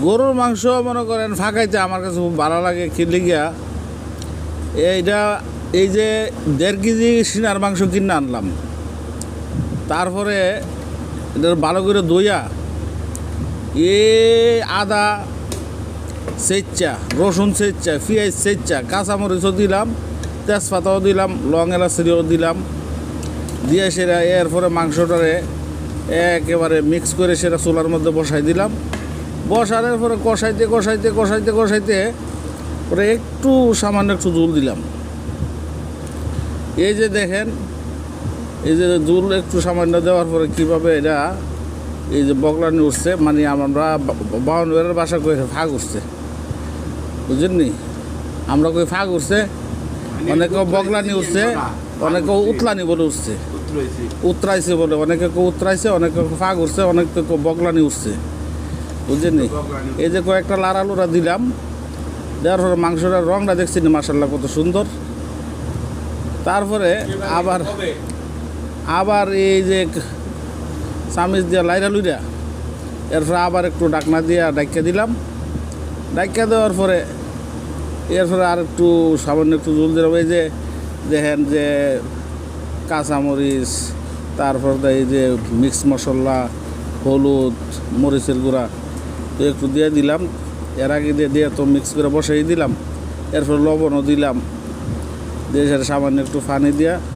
গরুর মাংস মনে করেন ফাঁকাইতে আমার কাছে খুব ভালো লাগে কিনলে গিয়া এইটা এই যে 1.5 কেজি সিনার মাংস কিনে আনলাম, তারপরে এটা ভালো করে ধুইয়া আদা সেচ্চা, রসুন সেচ্চা, পেঁয়াজ সেচ্চা, কাঁচামরিচও দিলাম, তেজপাতাও দিলাম, লং এলাচিও দিলাম, দিয়ে সেটা এরপরে মাংসটারে একেবারে মিক্স করে সেটা চুলার মধ্যে বসাই দিলাম। বসানোর পরে কষাইতে কষাইতে কষাইতে কষাইতে পরে একটু সামান্য একটু জল দিলাম। এই যে দেখেন, এই যে জল একটু সামান্য দেওয়ার পরে কীভাবে এটা এই যে বগলানি উঠছে, মানে আমরা বাউন্ডারের বাসা করে ফাঁক উঠছে, বুঝলেননি? আমরা কই ফাঁক উঠছে, অনেকে বগলানি উঠছে, অনেকে উতলানি বলে উঠছে, উতরাইছে বলে, অনেকে উতরাইছে, অনেকে ফাঁক উঠছে, অনেকে বগলানি উঠছে, বুঝলেননি? এই যে কয়েকটা লাড়ালুড়া দিলাম, দেওয়ার পরে মাংসটার রঙটা দেখছি না, মাশাআল্লাহ কত সুন্দর। তারপরে আবার এই যে চামিচ দিয়া লাইরা লুইরা এরপরে আবার একটু ডাকনা দিয়া ডাইকা দিলাম। ডাইকা দেওয়ার পরে এরপরে আর একটু সামান্য একটু জল দিলাম। এই যে দেখেন যে কাঁচামরিচ, তারপর এই যে মিক্স মশলা, হলুদ, মরিচের গুঁড়া তো একটু দিয়ে দিলাম। এর আগে দিয়ে তো মিক্স করে বসাই দিলাম। এরপর লবণও দিলাম, দিয়ে সেটা সামান্য একটু পানি দিয়া